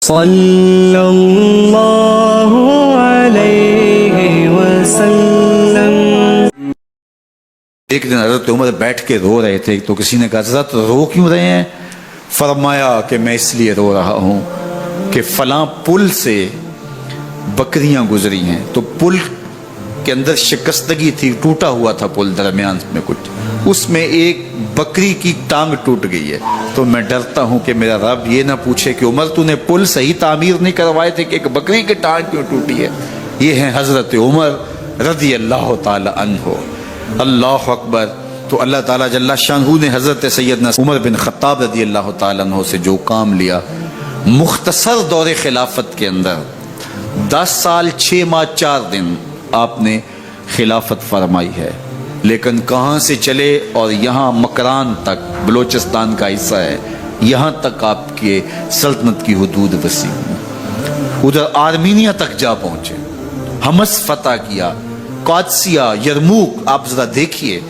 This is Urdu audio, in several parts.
صلی اللہ علیہ وسلم۔ ایک دن حضرت عمر بیٹھ کے رو رہے تھے تو کسی نے کہا حضرت رو کیوں رہے ہیں؟ فرمایا کہ میں اس لیے رو رہا ہوں کہ فلاں پل سے بکریاں گزری ہیں، تو پل کے اندر شکستگی تھی، ٹوٹا ہوا تھا پل درمیان میں کچھ، اس میں ایک بکری کی ٹانگ ٹوٹ گئی ہے، تو میں ڈرتا ہوں کہ میرا رب یہ نہ پوچھے کہ عمر تو نے پل صحیح تعمیر نہیں کروائے تھے کہ ایک بکری کی ٹانگ کیوں ٹوٹی ہے۔ یہ ہیں حضرت عمر رضی اللہ تعالی عنہ۔ اللہ اکبر۔ تو اللہ تعالیٰ جل شانہ نے حضرت سیدنا عمر بن خطاب رضی اللہ تعالیٰ عنہ سے جو کام لیا، مختصر دور خلافت کے اندر 10 سال 6 ماہ 4 دن آپ نے خلافت فرمائی ہے، لیکن کہاں سے چلے اور یہاں مکران تک، بلوچستان کا حصہ ہے، یہاں تک آپ کے سلطنت کی حدود وسیع ہوئی، ادھر آرمینیا تک جا پہنچے، حمص فتح کیا، قادسیہ، یرموک۔ آپ ذرا دیکھیے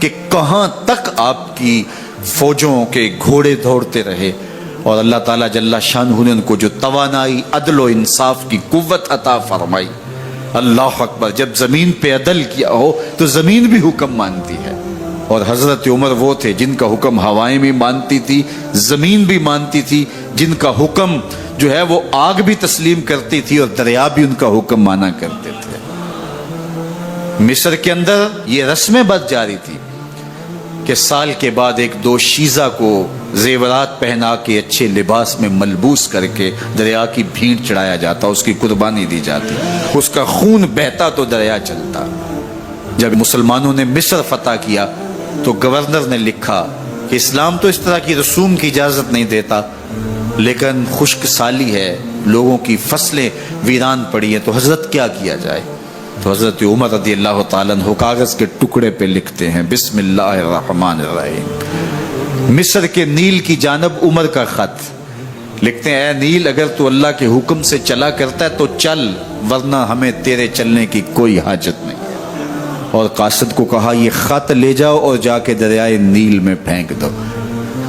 کہ کہاں تک آپ کی فوجوں کے گھوڑے دوڑتے رہے، اور اللہ تعالیٰ جل شانہ نے ان کو جو توانائی، عدل و انصاف کی قوت عطا فرمائی۔ اللہ اکبر۔ جب زمین پہ عدل کیا ہو تو زمین بھی حکم مانتی ہے، اور حضرت عمر وہ تھے جن کا حکم ہوائیں بھی مانتی تھی، زمین بھی مانتی تھی، جن کا حکم جو ہے وہ آگ بھی تسلیم کرتی تھی اور دریا بھی ان کا حکم مانا کرتے تھے۔ مصر کے اندر یہ رسمیں بد جاری تھی کہ سال کے بعد ایک دو شیزہ کو زیورات پہنا کے اچھے لباس میں ملبوس کر کے دریا کی بھینٹ چڑھایا جاتا، اس کی قربانی دی جاتی، اس کا خون بہتا تو دریا چلتا۔ جب مسلمانوں نے مصر فتح کیا تو گورنر نے لکھا کہ اسلام تو اس طرح کی رسوم کی اجازت نہیں دیتا، لیکن خشک سالی ہے، لوگوں کی فصلیں ویران پڑی ہیں، تو حضرت کیا کیا جائے؟ تو حضرت عمر رضی اللہ تعالیٰ عنہ کاغذ کے ٹکڑے پہ لکھتے ہیں بسم اللہ الرحمن الرحیم۔ مصر کے نیل کی جانب عمر کا خط لکھتے ہیں، اے نیل اگر تو اللہ کے حکم سے چلا کرتا ہے تو چل، ورنہ ہمیں تیرے چلنے کی کوئی حاجت نہیں۔ اور قاصد کو کہا یہ خط لے جاؤ اور جا کے دریائے نیل میں پھینک دو۔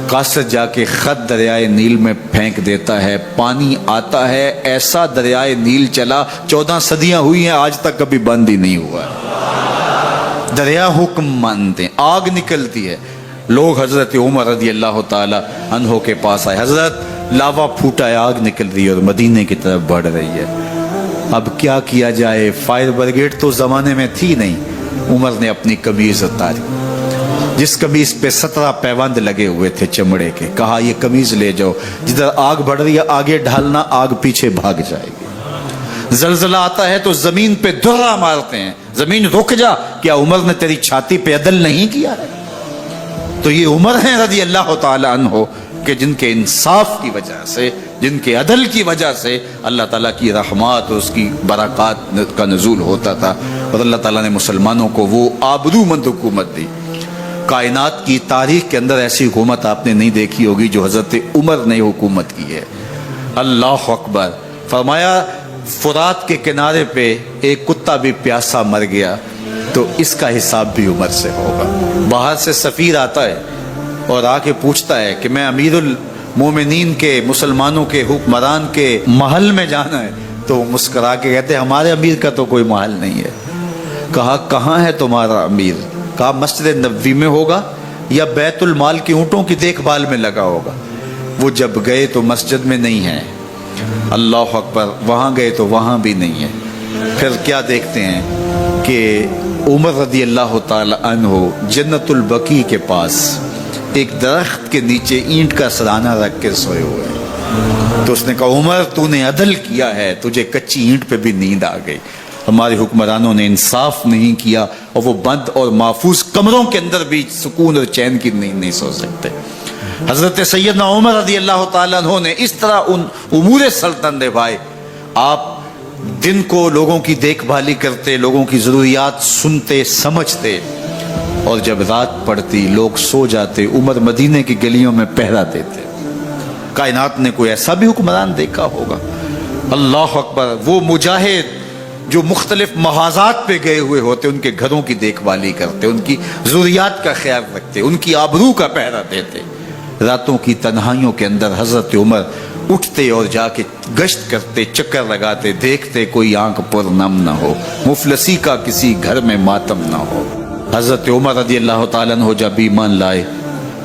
قاصد جا کے خط دریائے نیل میں پھینک دیتا ہے، پانی آتا ہے، ایسا دریائے نیل چلا 14 صدیاں ہوئی ہیں آج تک کبھی بند ہی نہیں ہوا ہے۔ دریا حکم مانتے ہیں، آگ نکلتی ہے۔ لوگ حضرت عمر رضی اللہ تعالی عنہ کے پاس آئے، حضرت لاوا پھوٹا ہے، آگ نکل رہی ہے اور مدینے کی طرف بڑھ رہی ہے، اب کیا کیا جائے؟ فائر بریگیڈ تو زمانے میں تھی نہیں۔ عمر نے اپنی قمیض اتاری، جس قمیض پہ 17 پیوند لگے ہوئے تھے چمڑے کے، کہا یہ قمیض لے جاؤ، جدھر آگ بڑھ رہی ہے آگے ڈھالنا، آگ پیچھے بھاگ جائے گی۔ زلزلہ آتا ہے تو زمین پہ دھرا مارتے ہیں، زمین رک جا، کیا عمر نے تیری چھاتی پہ عدل نہیں کیا ہے؟ تو یہ عمر ہیں رضی اللہ تعالی عنہ کہ جن کے انصاف کی وجہ سے، جن کے عدل کی وجہ سے اللہ تعالیٰ کی رحمات اور اس کی برکات کا نزول ہوتا تھا، اور اللہ تعالیٰ نے مسلمانوں کو وہ آبرومند حکومت دی۔ کائنات کی تاریخ کے اندر ایسی حکومت آپ نے نہیں دیکھی ہوگی جو حضرت عمر نے حکومت کی ہے۔ اللہ اکبر۔ فرمایا فرات کے کنارے پہ ایک کتا بھی پیاسا مر گیا تو اس کا حساب بھی عمر سے ہوگا۔ باہر سے سفیر آتا ہے اور آ کے پوچھتا ہے کہ میں امیر المومنین کے، مسلمانوں کے حکمران کے محل میں جانا ہے، تو مسکرا کے کہتے ہیں ہمارے امیر کا تو کوئی محل نہیں ہے۔ کہا کہاں ہے تمہارا امیر؟ کہا مسجد نبوی میں ہوگا یا بیت المال کی اونٹوں کی دیکھ بھال میں لگا ہوگا۔ وہ جب گئے تو مسجد میں نہیں ہے، اللہ اکبر، وہاں گئے تو وہاں بھی نہیں ہے۔ پھر کیا دیکھتے ہیں کہ عمر رضی اللہ تعالی عنہ جنت البقیع کے پاس ایک درخت کے نیچے اینٹ کا سرانہ رکھ کے سوئے ہوئے ہیں۔ تو اس نے کہا عمر تو نے عدل کیا ہے، تجھے کچی اینٹ پہ بھی نیند آ گئی۔ ہمارے حکمرانوں نے انصاف نہیں کیا اور وہ بند اور محفوظ کمروں کے اندر بھی سکون اور چین کی نیند نہیں سو سکتے۔ حضرت سیدنا عمر رضی اللہ تعالیٰ عنہ نے اس طرح ان امور سلطنت نبھائے۔ آپ دن کو لوگوں کی دیکھ بھالی کرتے، لوگوں کی ضروریات سنتے سمجھتے، اور جب رات پڑتی لوگ سو جاتے، عمر مدینے کی گلیوں میں پہرا دیتے۔ کائنات نے کوئی ایسا بھی حکمران دیکھا ہوگا؟ اللہ اکبر۔ وہ مجاہد جو مختلف محاذات پہ گئے ہوئے ہوتے، ان کے گھروں کی دیکھ بھالی کرتے، ان کی ضروریات کا خیال رکھتے، ان کی آبرو کا پہرا دیتے۔ راتوں کی تنہائیوں کے اندر حضرت عمر اٹھتے اور جا کے گشت کرتے، چکر لگاتے، دیکھتے کوئی آنکھ پر نم نہ ہو، مفلسی کا کسی گھر میں ماتم نہ ہو۔ حضرت عمر رضی اللہ تعالیٰ عنہ جب ایمان لائے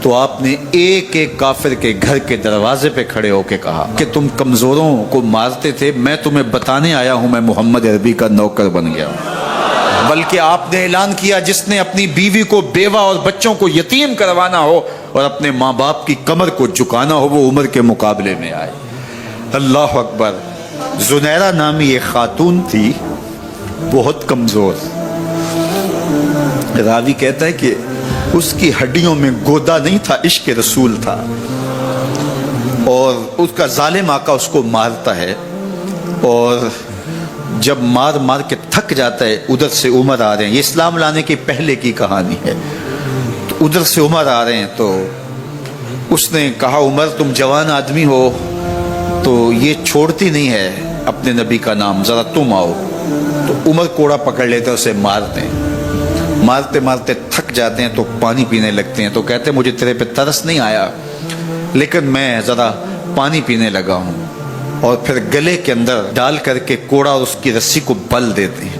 تو آپ نے ایک ایک کافر کے گھر کے دروازے پہ کھڑے ہو کے کہا کہ تم کمزوروں کو مارتے تھے، میں تمہیں بتانے آیا ہوں میں محمد عربی کا نوکر بن گیا ہوں۔ بلکہ آپ نے اعلان کیا جس نے اپنی بیوی کو، بیوہ اور بچوں کو یتیم کروانا ہو اور اپنے ماں باپ کی کمر کو جھکانا ہو وہ عمر کے مقابلے میں آئے۔ اللہ اکبر۔ زنیرہ نامی ایک خاتون تھی، بہت کمزور، راوی کہتا ہے کہ اس کی ہڈیوں میں گودا نہیں تھا، عشق رسول تھا، اور اس کا ظالم آقا اس کو مارتا ہے، اور جب مار مار کے تھک جاتا ہے ادھر سے عمر آ رہے ہیں، یہ اسلام لانے کے پہلے کی کہانی ہے، تو ادھر سے عمر آ رہے ہیں، تو اس نے کہا عمر تم جوان آدمی ہو تو یہ چھوڑتی نہیں ہے اپنے نبی کا نام، ذرا تم آؤ۔ تو عمر کوڑا پکڑ لیتے ہیں، اسے مارتے ہیں، مارتے مارتے تھک جاتے ہیں تو پانی پینے لگتے ہیں، تو کہتے ہیں مجھے تیرے پہ ترس نہیں آیا لیکن میں ذرا پانی پینے لگا ہوں، اور پھر گلے کے اندر ڈال کر کے کوڑا اور اس کی رسی کو بل دیتے ہیں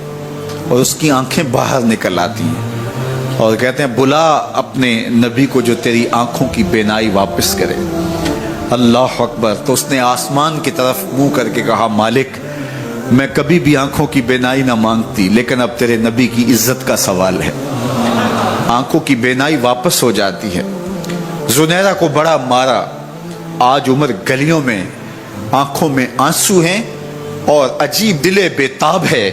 اور اس کی آنکھیں باہر نکل آتی ہیں، اور کہتے ہیں بلا اپنے نبی کو جو تیری آنکھوں کی بینائی واپس کرے۔ اللہ اکبر۔ تو اس نے آسمان کی طرف منہ کر کے کہا مالک میں کبھی بھی آنکھوں کی بینائی نہ مانگتی، لیکن اب تیرے نبی کی عزت کا سوال ہے، آنکھوں کی بینائی واپس ہو جاتی ہے۔ زنیرہ کو بڑا مارا، آج عمر گلیوں میں آنکھوں میں آنسو ہیں اور عجیب دل بے تاب ہے،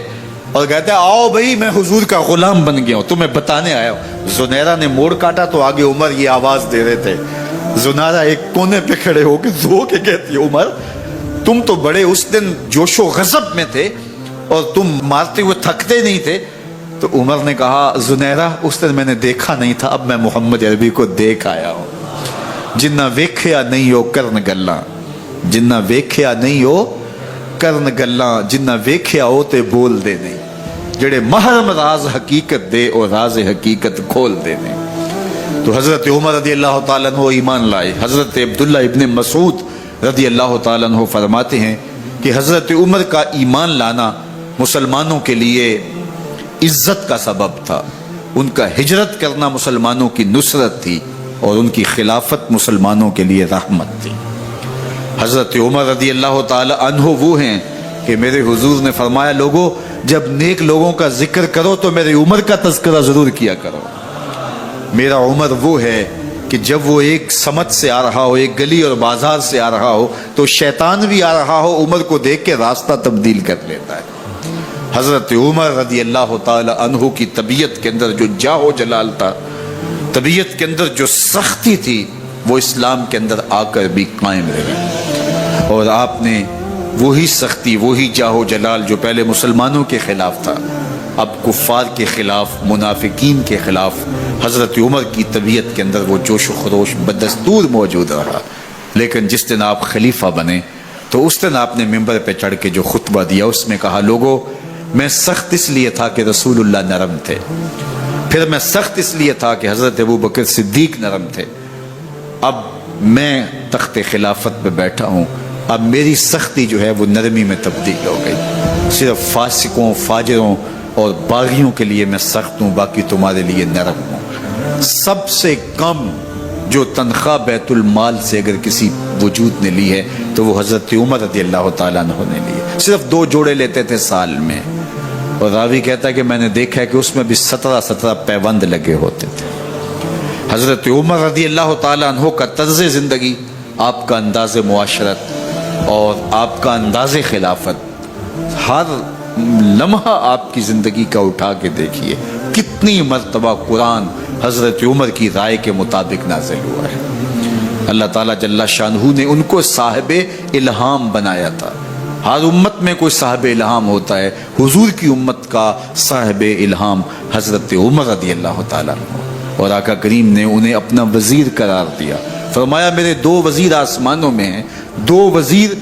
اور کہتا ہے آؤ بھائی میں حضور کا غلام بن گیا ہوں، تمہیں بتانے آیا ہوں۔ زنیرہ نے موڑ کاٹا تو آگے عمر یہ آواز دے رہے تھے، زنیرہ ایک کونے پہ کھڑے ہو کے رو کے کہتی ہے عمر تم تو بڑے اس دن جوش و غضب میں تھے اور تم مارتے ہوئے تھکتے نہیں تھے۔ تو عمر نے کہا زنیرہ اس دن میں نے دیکھا نہیں تھا، اب میں محمد عربی کو دیکھ آیا ہوں۔ جنہ ویکھیا نہیں ہو کرن گلاں، جنہ ویکھیا نہیں ہو کرن گلاں، جنہ ویکھیا ہو تے بول دے نہیں، جڑے محرم راز حقیقت دے اور راز حقیقت کھول دے نہیں۔ تو حضرت عمر رضی اللہ تعالیٰ عنہ ایمان لائے۔ حضرت عبداللہ ابن مسعود رضی اللہ تعالیٰ عنہ فرماتے ہیں کہ حضرت عمر کا ایمان لانا مسلمانوں کے لیے عزت کا سبب تھا، ان کا ہجرت کرنا مسلمانوں کی نصرت تھی، اور ان کی خلافت مسلمانوں کے لیے رحمت تھی۔ حضرت عمر رضی اللہ تعالی عنہ وہ ہیں کہ میرے حضور نے فرمایا لوگوں جب نیک لوگوں کا ذکر کرو تو میرے عمر کا تذکرہ ضرور کیا کرو۔ میرا عمر وہ ہے کہ جب وہ ایک سمت سے آ رہا ہو، ایک گلی اور بازار سے آ رہا ہو تو شیطان بھی آ رہا ہو، عمر کو دیکھ کے راستہ تبدیل کر لیتا ہے۔ حضرت عمر رضی اللہ تعالی عنہ کی طبیعت کے اندر جو جاہ و جلال تھا، طبیعت کے اندر جو سختی تھی، وہ اسلام کے اندر آ کر بھی قائم رہی، اور آپ نے وہی سختی، وہی جاہ و جلال جو پہلے مسلمانوں کے خلاف تھا، اب کفار کے خلاف، منافقین کے خلاف حضرت عمر کی طبیعت کے اندر وہ جوش و خروش بدستور موجود رہا۔ لیکن جس دن آپ خلیفہ بنے تو اس دن آپ نے ممبر پہ چڑھ کے جو خطبہ دیا اس میں کہا لوگوں میں سخت اس لیے تھا کہ رسول اللہ نرم تھے، پھر میں سخت اس لیے تھا کہ حضرت ابوبکر صدیق نرم تھے، اب میں تخت خلافت پہ بیٹھا ہوں، اب میری سختی جو ہے وہ نرمی میں تبدیل ہو گئی، صرف فاسقوں، فاجروں اور باغیوں کے لیے میں سخت ہوں، باقی تمہارے لیے نرم ہوں۔ سب سے کم جو تنخواہ بیت المال سے اگر کسی وجود نے لی ہے تو وہ حضرت عمر رضی اللہ تعالیٰ عنہ نے لی ہے، صرف 2 جوڑے لیتے تھے سال میں، اور راوی کہتا ہے کہ میں نے دیکھا ہے کہ اس میں بھی 17 پیوند لگے ہوتے تھے۔ حضرت عمر رضی اللہ تعالیٰ عنہ کا طرز زندگی، آپ کا انداز معاشرت اور آپ کا انداز خلافت، ہر لمحہ آپ کی زندگی کا اٹھا کے دیکھیے کتنی مرتبہ قرآن حضرت عمر کی رائے کے مطابق نازل ہوا ہے۔ اللہ تعالیٰ جل شانہ نے ان کو صاحب الہام بنایا تھا۔ ہر امت میں کوئی صاحب الہام ہوتا ہے، حضور کی امت کا صاحب الہام حضرت عمر رضی اللہ تعالیٰ عنہ، اور آقا کریم نے انہیں اپنا وزیر قرار دیا، فرمایا میرے 2 وزیر آسمانوں میں ہیں، 2 وزیر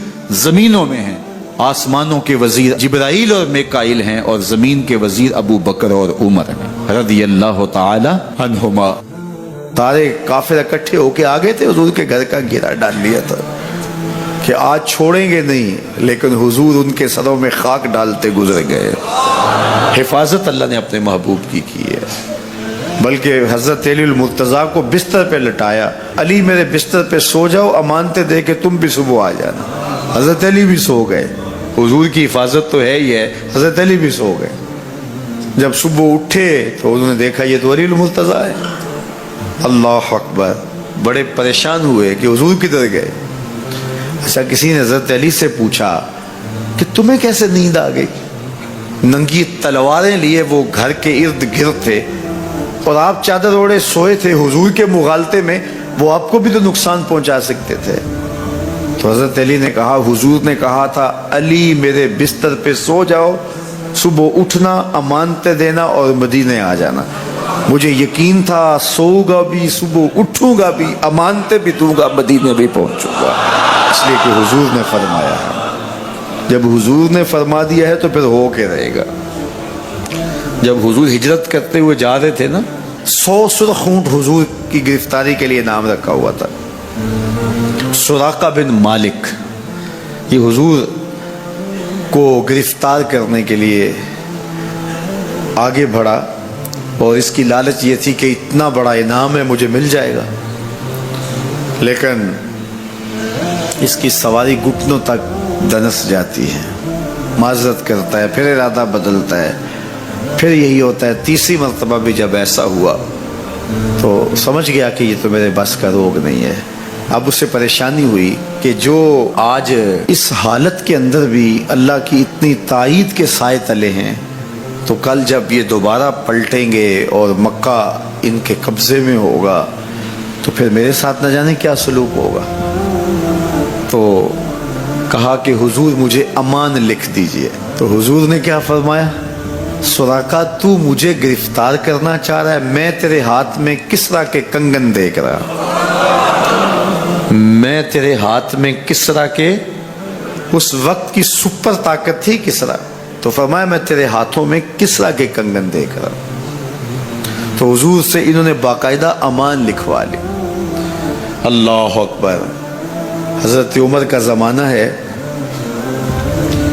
زمینوں میں ہیں، آسمانوں کے وزیر جبرائیل اور میکائیل ہیں اور زمین کے وزیر ابو بکر اور عمر ہیں رضی اللہ تعالی عنہما۔ سارے کافر اکٹھے ہو کے آگے تھے، حضور کے گھر کا گھیرا ڈال لیا تھا کہ آج چھوڑیں گے نہیں، لیکن حضور ان کے سروں میں خاک ڈالتے گزر گئے۔ حفاظت اللہ نے اپنے محبوب کی ہے۔ بلکہ حضرت علی المرتضیٰ کو بستر پہ لٹایا، علی میرے بستر پہ سو جاؤ، امانتیں دے کے تم بھی صبح آ جانا۔ حضرت علی بھی سو گئے، حضور کی حفاظت تو ہے ہی ہے، حضرت علی بھی سو گئے۔ جب صبح اٹھے تو انہوں نے دیکھا یہ تو علی المرتضیٰ ہے۔ اللہ اکبر، بڑے پریشان ہوئے کہ حضور کدھر گئے۔ اچھا، کسی نے حضرت علی سے پوچھا کہ تمہیں کیسے نیند آ گئی؟ ننگی تلواریں لیے وہ گھر کے ارد گرد تھے اور آپ چادر اوڑے سوئے تھے حضور کے مغالطے میں، وہ آپ کو بھی تو نقصان پہنچا سکتے تھے۔ تو حضرت علی نے کہا، حضور نے کہا تھا علی میرے بستر پہ سو جاؤ، صبح اٹھنا، امانتیں دینا اور مدینے آ جانا۔ مجھے یقین تھا سوؤں گا بھی، صبح اٹھوں گا بھی، امانتیں بھی دوں گا، مدینے بھی پہنچوں گا، اس لیے کہ حضور نے فرمایا ہے۔ جب حضور نے فرما دیا ہے تو پھر ہو کے رہے گا۔ جب حضور ہجرت کرتے ہوئے جا رہے تھے نا، 100 سرخ اونٹ حضور کی گرفتاری کے لیے نام رکھا ہوا تھا۔ سراقہ بن مالک یہ حضور کو گرفتار کرنے کے لیے آگے بڑھا اور اس کی لالچ یہ تھی کہ اتنا بڑا انعام ہے، مجھے مل جائے گا، لیکن اس کی سواری گھٹنوں تک دنس جاتی ہے، معذرت کرتا ہے، پھر ارادہ بدلتا ہے، پھر یہی ہوتا ہے۔ تیسری مرتبہ بھی جب ایسا ہوا تو سمجھ گیا کہ یہ تو میرے بس کا روگ نہیں ہے۔ اب اسے پریشانی ہوئی کہ جو آج اس حالت کے اندر بھی اللہ کی اتنی تائید کے سائے تلے ہیں، تو کل جب یہ دوبارہ پلٹیں گے اور مکہ ان کے قبضے میں ہوگا تو پھر میرے ساتھ نہ جانے کیا سلوک ہوگا۔ تو کہا کہ حضور مجھے امان لکھ دیجئے۔ تو حضور نے کیا فرمایا؟ سراقہ تو مجھے گرفتار کرنا چاہ رہا ہے، میں تیرے ہاتھ میں کسرا کے کنگن دیکھ رہا، میں تیرے ہاتھ میں کسرا کے، اس وقت کی سپر طاقت تھی کسرا، تو فرمایا میں تیرے ہاتھوں میں کسرا کے کنگن دیکھ رہا۔ تو حضور سے انہوں نے باقاعدہ امان لکھوا لی۔ اللہ اکبر۔ حضرت عمر کا زمانہ ہے،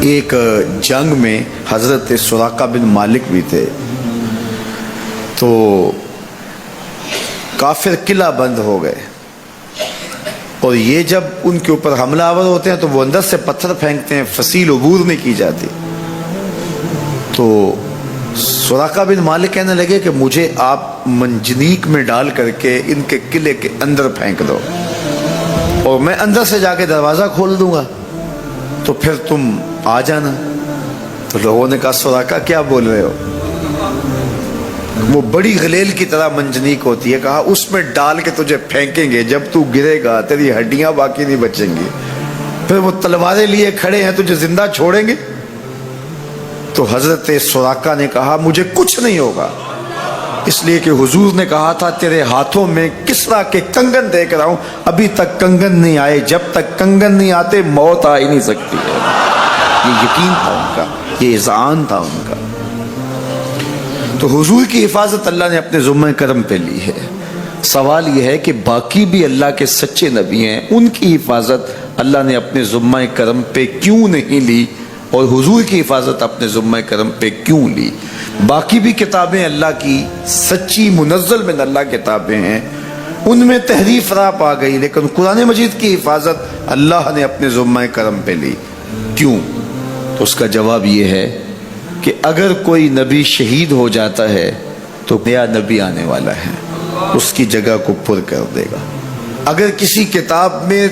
ایک جنگ میں حضرت سراقہ بن مالک بھی تھے، تو کافر قلعہ بند ہو گئے، اور یہ جب ان کے اوپر حملہ آور ہوتے ہیں تو وہ اندر سے پتھر پھینکتے ہیں، فصیل عبور نہیں کی جاتی۔ تو سراقہ بن مالک کہنے لگے کہ مجھے آپ منجنیق میں ڈال کر کے ان کے قلعے کے اندر پھینک دو اور میں اندر سے جا کے دروازہ کھول دوں گا، تو پھر تم آ جانا۔ تو لوگوں نے کہا سراقہ کیا بول رہے ہو؟ وہ بڑی غلیل کی طرح منجنیق ہوتی ہے، کہا اس میں ڈال کے تجھے پھینکیں گے، جب تو گرے گا تیری ہڈیاں باقی نہیں بچیں گی، پھر وہ تلواریں لیے کھڑے ہیں تجھے زندہ چھوڑیں گے۔ تو حضرت سراقہ نے کہا مجھے کچھ نہیں ہوگا، اس لیے کہ حضور نے کہا تھا تیرے ہاتھوں میں کسرا کے کنگن دیکھ رہا ہوں، ابھی تک کنگن نہیں آئے، جب تک کنگن نہیں آتے موت آ ہی نہیں سکتی ہے۔ یہ یقین تھا ان کا، یہ اذعان تھا ان کا۔ تو حضور کی حفاظت اللہ نے اپنے ذمہ کرم پہ لی ہے۔ سوال یہ ہے کہ باقی بھی اللہ کے سچے نبی ہیں، ان کی حفاظت اللہ نے اپنے ذمہ کرم پہ کیوں نہیں لی، اور حضور کی حفاظت اپنے ذمہ کرم پہ کیوں لی؟ باقی بھی کتابیں اللہ کی سچی منزل من اللہ کتابیں ہیں، ان میں تحریف راپ آ گئی، لیکن قرآن مجید کی حفاظت اللہ نے اپنے ذمہ کرم پہ لی۔ کیوں؟ تو اس کا جواب یہ ہے کہ اگر کوئی نبی شہید ہو جاتا ہے تو نیا نبی آنے والا ہے، اس کی جگہ کو پر کر دے گا۔ اگر کسی کتاب میں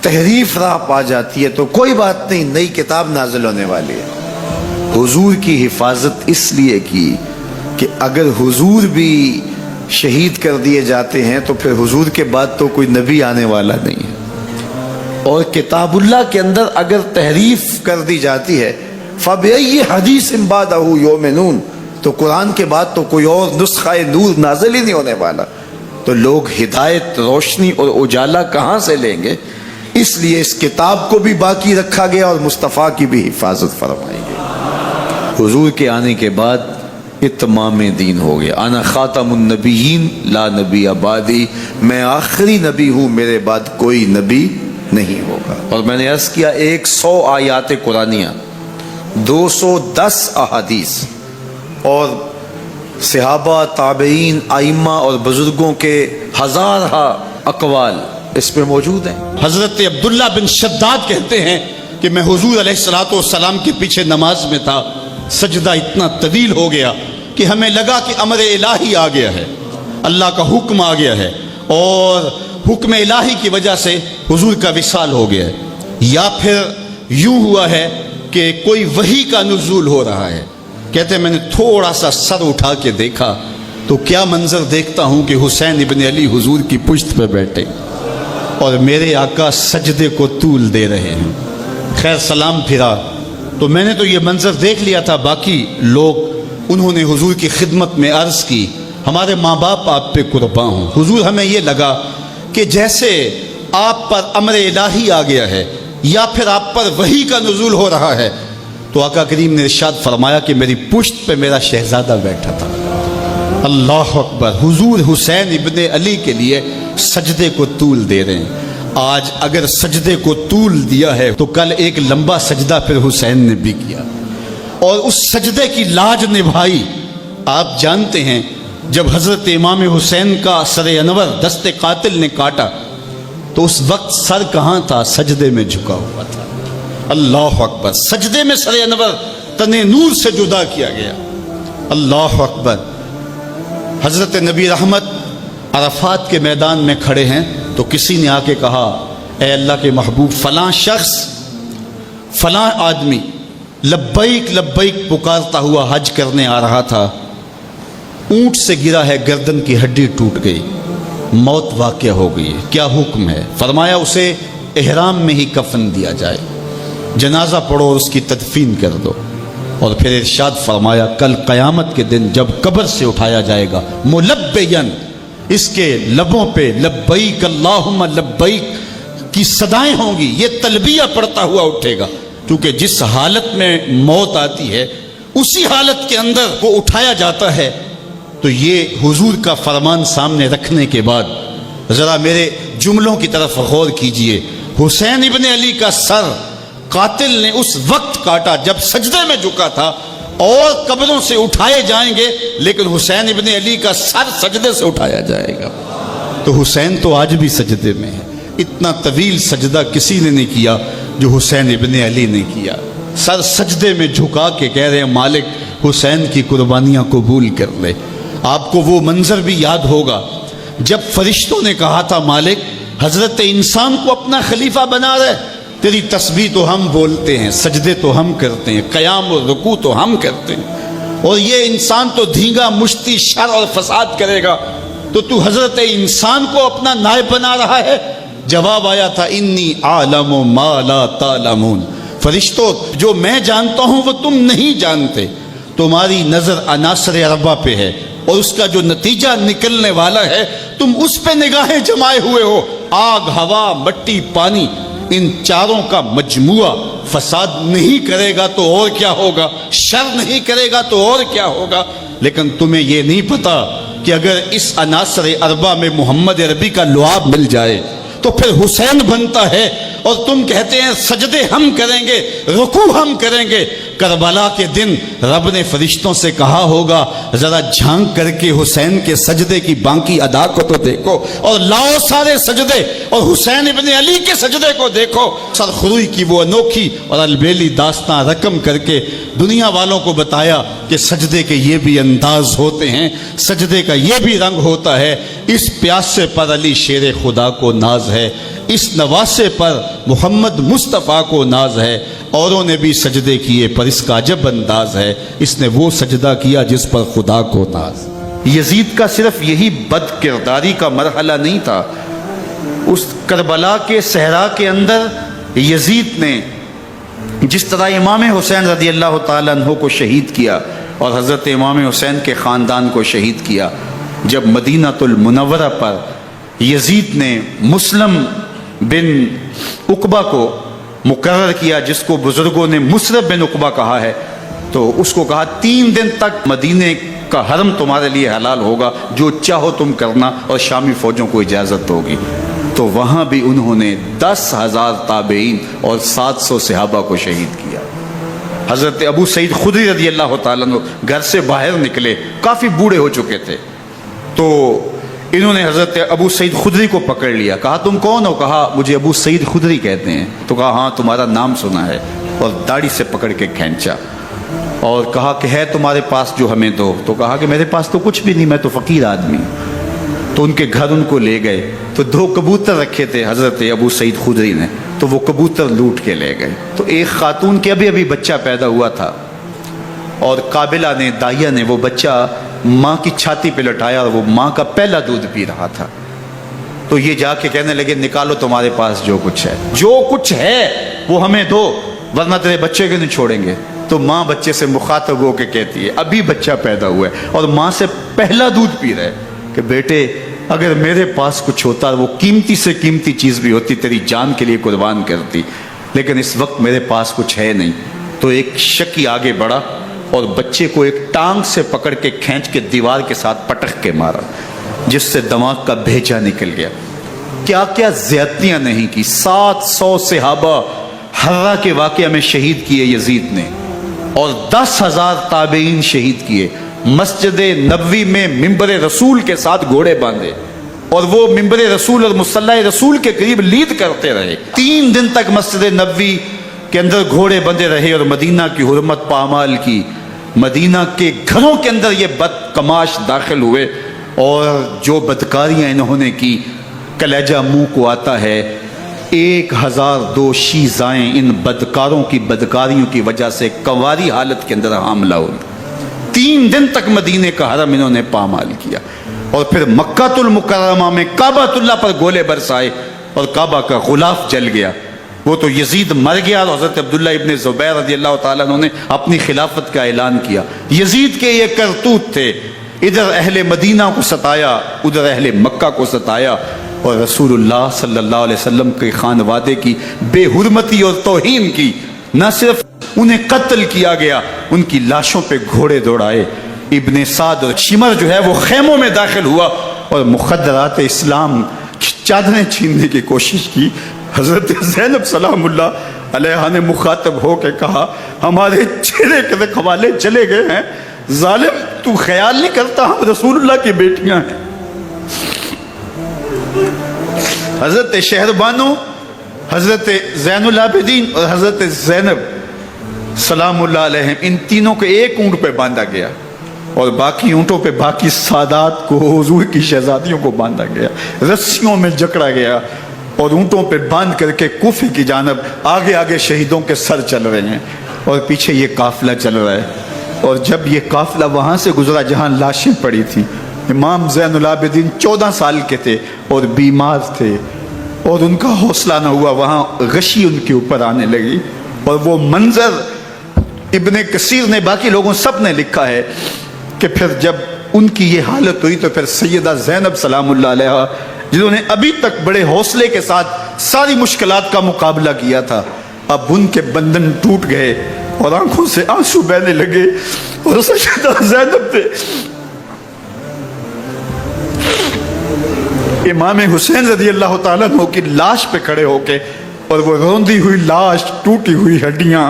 تحریف راپ آ جاتی ہے تو کوئی بات نہیں، نئی کتاب نازل ہونے والی ہے۔ حضور کی حفاظت اس لیے کی کہ اگر حضور بھی شہید کر دیے جاتے ہیں تو پھر حضور کے بعد تو کوئی نبی آنے والا نہیں ہے، اور کتاب اللہ کے اندر اگر تحریف کر دی جاتی ہے فَبِأَيِّ حَدِيثٍ بَعْدَهُ يُؤْمِنُونَ، تو قرآن کے بعد تو کوئی اور نسخہ نور نازل ہی نہیں ہونے والا، تو لوگ ہدایت، روشنی اور اجالا کہاں سے لیں گے؟ اس لیے اس کتاب کو بھی باقی رکھا گیا اور مصطفیٰ کی بھی حفاظت فرمائی گئی۔ حضور کے آنے کے بعد اتمام دین ہو گیا۔ انا خاتم النبیین لا نبی بعدی، میں آخری نبی ہوں، میرے بعد کوئی نبی نہیں ہوگا۔ اور میں نے عرض کیا 100 آیات قرآنیہ، 210 احادیث اور صحابہ، تابعین، ائمہ اور بزرگوں کے ہزارہ اقوال اس پہ موجود ہیں۔ حضرت عبداللہ بن شداد کہتے ہیں کہ میں حضور علیہ الصلوۃ والسلام کے پیچھے نماز میں تھا، سجدہ اتنا طویل ہو گیا کہ ہمیں لگا کہ امر الہی آ گیا ہے، اللہ کا حکم آ گیا ہے، اور حکم الہی کی وجہ سے حضور کا وصال ہو گیا ہے، یا پھر یوں ہوا ہے کہ کوئی وحی کا نزول ہو رہا ہے۔ کہتے ہیں میں نے تھوڑا سا سر اٹھا کے دیکھا تو کیا منظر دیکھتا ہوں کہ حسین ابن علی حضور کی پشت پہ بیٹھے اور میرے آقا سجدے کو طول دے رہے ہیں۔ خیر سلام پھرا تو میں نے تو یہ منظر دیکھ لیا تھا، باقی لوگ انہوں نے حضور کی خدمت میں عرض کی ہمارے ماں باپ آپ پہ قربان ہوں حضور، ہمیں یہ لگا کہ جیسے آپ پر امر الہی آ گیا ہے یا پھر آپ پر وحی کا نزول ہو رہا ہے۔ تو آقا کریم نے ارشاد فرمایا کہ میری پشت پہ میرا شہزادہ بیٹھا تھا۔ اللہ اکبر، حضور حسین ابن علی کے لیے سجدے کو طول دے رہے ہیں۔ آج اگر سجدے کو طول دیا ہے تو کل ایک لمبا سجدہ پھر حسین نے بھی کیا اور اس سجدے کی لاج نبھائی۔ آپ جانتے ہیں جب حضرت امام حسین کا سر انور دست قاتل نے کاٹا تو اس وقت سر کہاں تھا؟ سجدے میں جھکا ہوا تھا۔ اللہ اکبر، سجدے میں سر انور تن نور سے جدا کیا گیا۔ اللہ اکبر۔ حضرت نبی رحمت عرفات کے میدان میں کھڑے ہیں تو کسی نے آ کے کہا اے اللہ کے محبوب، فلاں شخص، فلاں آدمی لبیک لبیک پکارتا ہوا حج کرنے آ رہا تھا، اونٹ سے گرا ہے، گردن کی ہڈی ٹوٹ گئی، موت واقع ہو گئی ہے، کیا حکم ہے؟ فرمایا اسے احرام میں ہی کفن دیا جائے، جنازہ پڑھو اور اس کی تدفین کر دو۔ اور پھر ارشاد فرمایا کل قیامت کے دن جب قبر سے اٹھایا جائے گا ملبین، اس کے لبوں پہ لبیک اللہم لبیک کی صدائیں ہوں گی، یہ تلبیہ پڑھتا ہوا اٹھے گا، کیونکہ جس حالت میں موت آتی ہے اسی حالت کے اندر وہ اٹھایا جاتا ہے۔ تو یہ حضور کا فرمان سامنے رکھنے کے بعد ذرا میرے جملوں کی طرف غور کیجئے۔ حسین ابن علی کا سر قاتل نے اس وقت کاٹا جب سجدے میں جھکا تھا، اور قبروں سے اٹھائے جائیں گے لیکن حسین ابن علی کا سر سجدے سے اٹھایا جائے گا۔ تو حسین تو آج بھی سجدے میں ہے، اتنا طویل سجدہ کسی نے نہیں کیا جو حسین ابن علی نے کیا۔ سر سجدے میں جھکا کے کہہ رہے ہیں مالک حسین کی قربانیاں قبول کر لے۔ آپ کو وہ منظر بھی یاد ہوگا جب فرشتوں نے کہا تھا مالک حضرت انسان کو اپنا خلیفہ بنا رہے، تیری تسبیح تو ہم بولتے ہیں، سجدے تو ہم کرتے ہیں، قیام و رکوع تو ہم کرتے ہیں، اور یہ انسان تو دھینگا مشتی شر اور فساد کرے گا، تو حضرت انسان کو اپنا نائب بنا رہا ہے۔ جواب آیا تھا انی عالم ما لا تعلمون، فرشتوں جو میں جانتا ہوں وہ تم نہیں جانتے، تمہاری نظر عناصر اربعہ پہ ہے اور اس کا جو نتیجہ نکلنے والا ہے تم اس پہ نگاہیں جمائے ہوئے ہو۔ آگ، ہوا، مٹی، پانی، ان چاروں کا مجموعہ فساد نہیں کرے گا تو اور کیا ہوگا، شر نہیں کرے گا تو اور کیا ہوگا، لیکن تمہیں یہ نہیں پتا کہ اگر اس عناصر اربعہ میں محمد عربی کا لعاب مل جائے تو پھر حسین بنتا ہے، اور تم کہتے ہیں سجدے ہم کریں گے، رکوع ہم کریں گے۔ کربلا کے دن رب نے فرشتوں سے کہا ہوگا ذرا جھانک کر کے حسین کے سجدے کی باقی ادا کو تو دیکھو، اور لاؤ سارے سجدے اور حسین ابن علی کے سجدے کو دیکھو۔ سرخروئی کی وہ انوکھی اور البیلی داستان رقم کر کے دنیا والوں کو بتایا کہ سجدے کے یہ بھی انداز ہوتے ہیں، سجدے کا یہ بھی رنگ ہوتا ہے۔ اس پیاسے پر علی شیر خدا کو ناز ہے، اس نواسے پر محمد مصطفیٰ کو ناز ہے، اوروں نے بھی سجدے کیے پر اس کا عجب انداز ہے، اس نے وہ سجدہ کیا جس پر خدا کو ناز۔ یزید کا صرف یہی بد کرداری کا مرحلہ نہیں تھا، اس کربلا کے صحرا کے اندر یزید نے جس طرح امام حسین رضی اللہ تعالیٰ عنہ کو شہید کیا اور حضرت امام حسین کے خاندان کو شہید کیا، جب مدینہ المنورہ پر یزید نے مسلم بن عقبہ کو مقرر کیا، جس کو بزرگوں نے مصرف بن عقبہ کہا ہے، تو اس کو کہا 3 دن تک مدینے کا حرم تمہارے لیے حلال ہوگا، جو چاہو تم کرنا، اور شامی فوجوں کو اجازت ہوگی۔ تو وہاں بھی انہوں نے 10,000 تابعین اور 700 صحابہ کو شہید کیا۔ حضرت ابو سعید خدری رضی اللہ تعالیٰ عنہ گھر سے باہر نکلے، کافی بوڑھے ہو چکے تھے، تو انہوں نے حضرت ابو سعید خدری کو پکڑ لیا، کہا تم کون ہو؟ کہا مجھے ابو سعید خدری کہتے ہیں۔ تو کہا ہاں تمہارا نام سنا ہے، اور داڑھی سے پکڑ کے کھینچا اور کہا کہ ہے تمہارے پاس جو ہمیں دو؟ تو کہا کہ میرے پاس تو کچھ بھی نہیں، میں تو فقیر آدمی ہوں۔ تو ان کے گھر ان کو لے گئے، تو 2 کبوتر رکھے تھے حضرت ابو سعید خدری نے، تو وہ کبوتر لوٹ کے لے گئے۔ تو ایک خاتون کے ابھی بچہ پیدا ہوا تھا، اور قابلہ نے، دائیا نے وہ بچہ ماں کی چھاتی پہ لٹایا، اور وہ ماں کا پہلا دودھ پی رہا تھا۔ تو یہ جا کے کہنے لگے نکالو تمہارے پاس جو کچھ ہے، جو کچھ ہے وہ ہمیں دو، ورنہ تیرے بچے کو نہیں چھوڑیں گے۔ تو ماں بچے سے مخاطب ہو کے کہتی ہے، ابھی بچہ پیدا ہوا ہے اور ماں سے پہلا دودھ پی رہے، کہ بیٹے اگر میرے پاس کچھ ہوتا، وہ قیمتی سے قیمتی چیز بھی ہوتی، تیری جان کے لیے قربان کرتی، لیکن اس وقت میرے پاس کچھ ہے نہیں۔ تو ایک شکی آگے بڑھا اور بچے کو ایک ٹانگ سے پکڑ کے کھینچ کے دیوار کے ساتھ پٹک کے مارا، جس سے دماغ کا بھیجا نکل گیا۔ کیا کیا زیادتیاں نہیں کی۔ 700 صحابہ حرہ کے واقعہ میں شہید کیے یزید نے، اور 10,000 تابعین شہید کیے۔ مسجد نبوی میں ممبر رسول کے ساتھ گھوڑے باندھے، اور وہ ممبر رسول اور مصلی رسول کے قریب لید کرتے رہے۔ 3 دن تک مسجد نبوی کے اندر گھوڑے بندھے رہے، اور مدینہ کی حرمت پامال کی۔ مدینہ کے گھروں کے اندر یہ بدکماش داخل ہوئے، اور جو بدکاریاں انہوں نے کی کلیجہ منہ کو آتا ہے۔ 1002 شیزائیں ان بدکاروں کی بدکاریوں کی وجہ سے کنواری حالت کے اندر حاملہ ہوئی۔ 3 دن تک مدینے کا حرم انہوں نے پامال کیا، اور پھر مکہ المکرمہ میں کعبہ اللہ پر گولے برسائے، اور کعبہ کا غلاف جل گیا۔ وہ تو یزید مر گیا، اور حضرت عبداللہ ابن زبیر رضی اللہ تعالیٰ عنہ نے اپنی خلافت کا اعلان کیا۔ یزید کے یہ کرتوت تھے، ادھر اہل مدینہ کو ستایا، ادھر اہل مکہ کو ستایا، اور رسول اللہ صلی اللہ علیہ وسلم کے خانوادے کی بے حرمتی اور توہین کی۔ نہ صرف انہیں قتل کیا گیا، ان کی لاشوں پہ گھوڑے دوڑائے۔ ابن سعد اور شمر جو ہے وہ خیموں میں داخل ہوا، اور مخدرات اسلام کی چادریں چھیننے کی کوشش کی۔ حضرت زینب سلام اللہ علیہ نے مخاطب ہو کے کہا ہمارے چہرے کے رکھوالے چلے گئے ہیں، ظالم تو خیال نہیں کرتا ہم رسول اللہ کی بیٹیاں ہیں۔ حضرت شہربانو، حضرت زین العابدین اور حضرت زینب سلام اللہ علیہ، ان تینوں کو ایک اونٹ پہ باندھا گیا، اور باقی اونٹوں پہ باقی سادات کو، حضور کی شہزادیوں کو باندھا گیا، رسیوں میں جکڑا گیا، اور اونٹوں پہ باندھ کر کے کوفے کی جانب آگے آگے شہیدوں کے سر چل رہے ہیں، اور پیچھے یہ قافلہ چل رہا ہے۔ اور جب یہ قافلہ وہاں سے گزرا جہاں لاشیں پڑی تھیں، امام زین العابدین 14 سال کے تھے اور بیمار تھے، اور ان کا حوصلہ نہ ہوا، وہاں غشی ان کے اوپر آنے لگی، اور وہ منظر ابن کثیر نے، باقی لوگوں سب نے لکھا ہے کہ پھر جب ان کی یہ حالت ہوئی تو پھر سیدہ زینب سلام اللہ علیہ، جنہوں نے ابھی تک بڑے حوصلے کے ساتھ ساری مشکلات کا مقابلہ کیا تھا، اب ان کے بندھن ٹوٹ گئے اور آنکھوں سے آنسو بہنے لگے، اور سیدہ زینب نے امام حسین رضی اللہ تعالیٰ عنہ کی لاش پہ کھڑے ہو کے، اور وہ روندی ہوئی لاش، ٹوٹی ہوئی ہڈیاں،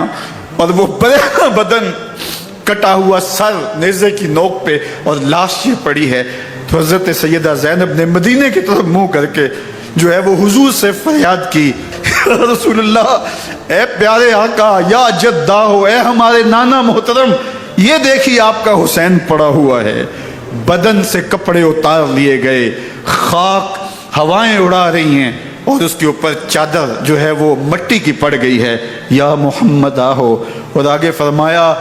اور وہ بڑا بدن، کٹا ہوا سر نیزے کی نوک پہ، اور لاش یہ پڑی ہے، تو حضرت سیدہ زینب نے مدینے کی طرف منہ کر کے جو ہے وہ حضور سے فریاد کی، رسول اللہ، اے پیارے آقا، یا جدہ ہو، اے ہمارے نانا محترم، یہ دیکھیے آپ کا حسین پڑا ہوا ہے، بدن سے کپڑے اتار لیے گئے، خاک ہوائیں اڑا رہی ہیں، اور اس کے اوپر چادر جو ہے وہ مٹی کی پڑ گئی ہے، یا محمد آہو۔ اور آگے فرمایا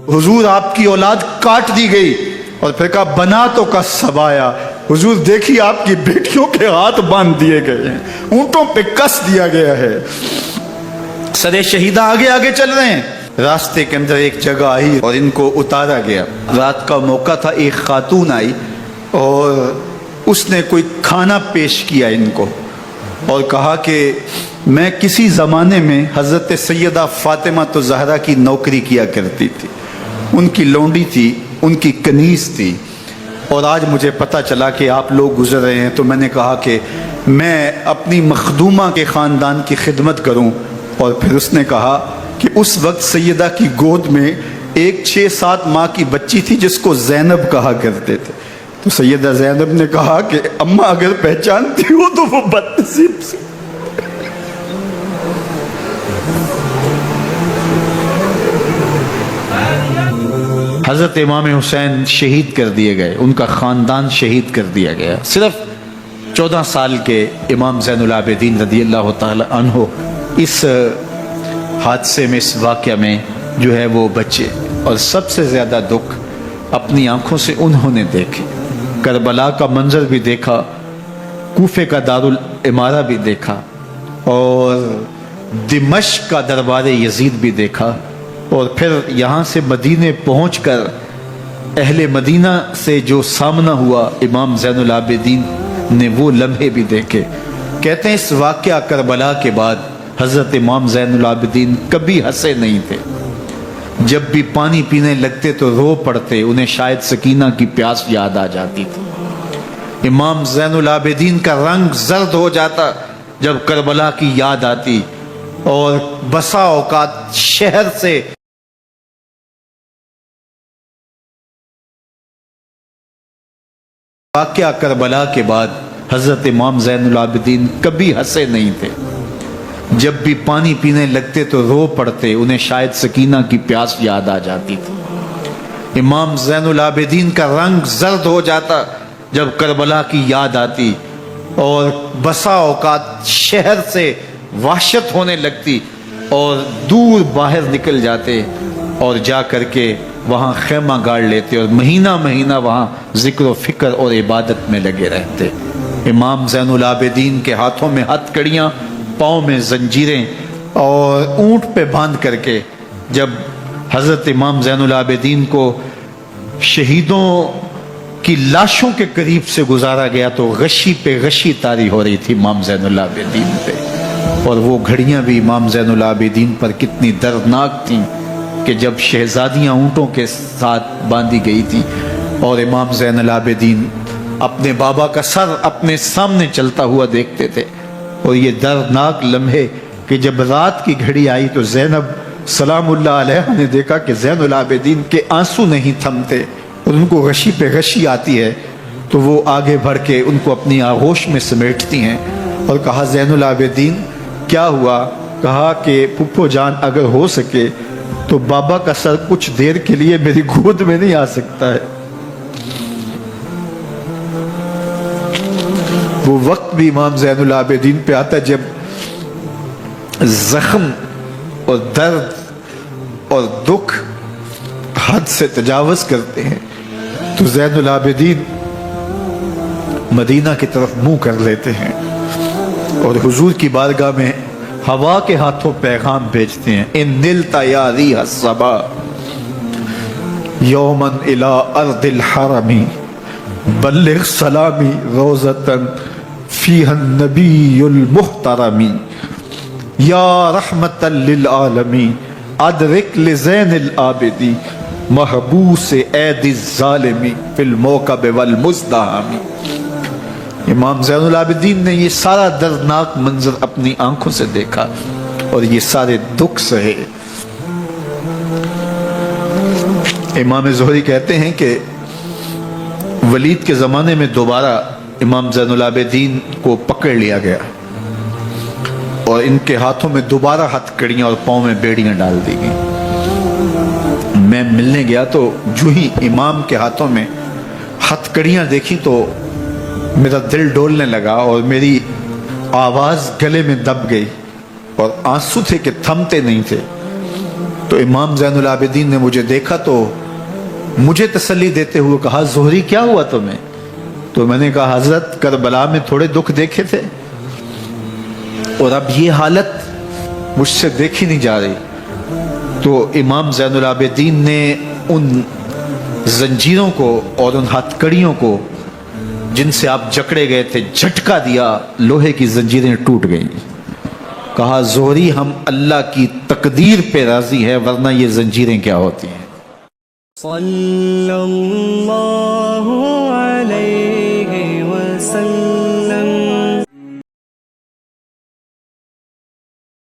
حضور آپ کی اولاد کاٹ دی گئی، اور پھر کہا بناتوں کا سبایا، حضور دیکھیے آپ کی بیٹیوں کے ہاتھ باندھ دیے گئے ہیں، اونٹوں پہ کس دیا گیا ہے، سر شہیدہ آگے آگے چل رہے ہیں۔ راستے کے اندر ایک جگہ آئی اور ان کو اتارا گیا، رات کا موقع تھا، ایک خاتون آئی اور اس نے کوئی کھانا پیش کیا ان کو، اور کہا کہ میں کسی زمانے میں حضرت سیدہ فاطمہ تو زہرا کی نوکری کیا کرتی تھی، ان کی لونڈی تھی، ان کی کنیز تھی، اور آج مجھے پتہ چلا کہ آپ لوگ گزر رہے ہیں، تو میں نے کہا کہ میں اپنی مخدومہ کے خاندان کی خدمت کروں۔ اور پھر اس نے کہا کہ اس وقت سیدہ کی گود میں ایک 6-7 ماہ کی بچی تھی جس کو زینب کہا کرتے تھے۔ تو سیدہ زینب نے کہا کہ اماں اگر پہچانتی ہو تو وہ بدنصیب سے۔ حضرت امام حسین شہید کر دیے گئے، ان کا خاندان شہید کر دیا گیا۔ صرف 14 سال کے امام زین العابدین رضی اللہ تعالی عنہ اس حادثے میں، اس واقعہ میں جو ہے وہ بچے، اور سب سے زیادہ دکھ اپنی آنکھوں سے انہوں نے دیکھے۔ کربلا کا منظر بھی دیکھا، کوفے کا دارالعمارہ بھی دیکھا، اور دمشق کا دربار یزید بھی دیکھا، اور پھر یہاں سے مدینے پہنچ کر اہل مدینہ سے جو سامنا ہوا امام زین العابدین نے وہ لمحے بھی دیکھے۔ کہتے ہیں اس واقعہ کربلا کے بعد حضرت امام زین العابدین کبھی ہنسے نہیں تھے۔ جب بھی پانی پینے لگتے تو رو پڑتے، انہیں شاید سکینہ کی پیاس یاد آ جاتی تھی۔ امام زین العابدین کا رنگ زرد ہو جاتا جب کربلا کی یاد آتی، اور بسا اوقات شہر سے واقعہ کربلا کے بعد حضرت امام زین العابدین کبھی ہنسے نہیں تھے۔ جب بھی پانی پینے لگتے تو رو پڑتے، انہیں شاید سکینہ کی پیاس یاد آ جاتی تھی۔ امام زین العابدین کا رنگ زرد ہو جاتا جب کربلا کی یاد آتی، اور بسا اوقات شہر سے وحشت ہونے لگتی، اور دور باہر نکل جاتے اور جا کر کے وہاں خیمہ گاڑ لیتے، اور مہینہ مہینہ وہاں ذکر و فکر اور عبادت میں لگے رہتے۔ امام زین العابدین کے ہاتھوں میں ہتھ کڑیاں، پاؤں میں زنجیریں، اور اونٹ پہ باندھ کر کے جب حضرت امام زین العابدین کو شہیدوں کی لاشوں کے قریب سے گزارا گیا تو غشی پہ غشی طاری ہو رہی تھی امام زین العابدین پہ، اور وہ گھڑیاں بھی امام زین العابدین پر کتنی دردناک تھیں کہ جب شہزادیاں اونٹوں کے ساتھ باندھی گئی تھی اور امام زین العابدین اپنے بابا کا سر اپنے سامنے چلتا ہوا دیکھتے تھے، اور یہ دردناک لمحے کہ جب رات کی گھڑی آئی تو زینب سلام اللہ علیہ نے دیکھا کہ زین العابدین کے آنسو نہیں تھمتے اور ان کو غشی پہ غشی آتی ہے، تو وہ آگے بڑھ کے ان کو اپنی آغوش میں سمیٹتی ہیں اور کہا زین العابدین کیا ہوا؟ کہا کہ پھپھو جان اگر ہو سکے تو بابا کا سر کچھ دیر کے لیے میری گود میں نہیں آ سکتا ہے۔ وہ وقت بھی امام زین العابدین پہ آتا جب زخم اور درد اور دکھ حد سے تجاوز کرتے ہیں تو زین العابدین مدینہ کی طرف منہ کر لیتے ہیں اور حضور کی بارگاہ میں ہوا کے ہاتھوں پیغام بھیجتے ہیں، ان نلت یا ریح الصبا یوما الی ارض الحرم بلغ سلامی روزتن فیہا النبی المحترم یا رحمتا للعالمین ادرک لزین العابدی محبوس عید الظالمی فی الموکب والمزدحم۔ امام زین العابدین نے یہ سارا دردناک منظر اپنی آنکھوں سے دیکھا اور یہ سارے دکھ سہے۔ امام زہری کہتے ہیں کہ ولید کے زمانے میں دوبارہ امام زین العابدین کو پکڑ لیا گیا اور ان کے ہاتھوں میں دوبارہ ہتھ کڑیاں اور پاؤں میں بیڑیاں ڈال دی گئیں۔ میں ملنے گیا تو جو ہی امام کے ہاتھوں میں ہتھ کڑیاں دیکھی تو میرا دل ڈولنے لگا اور میری آواز گلے میں دب گئی اور آنسو تھے کہ تھمتے نہیں تھے۔ تو امام زین العابدین نے مجھے دیکھا تو مجھے تسلی دیتے ہوئے کہا زہری کیا ہوا تمہیں؟ تو میں نے کہا حضرت کربلا میں تھوڑے دکھ دیکھے تھے اور اب یہ حالت مجھ سے دیکھی نہیں جا رہی۔ تو امام زین العابدین نے ان زنجیروں کو اور ان ہتھ کڑیوں کو جن سے آپ جکڑے گئے تھے جھٹکا دیا، لوہے کی زنجیریں ٹوٹ گئیں۔ کہا زہری ہم اللہ کی تقدیر پہ راضی ہے ورنہ یہ زنجیریں کیا ہوتی ہیں۔ صلی اللہ علیہ وسلم.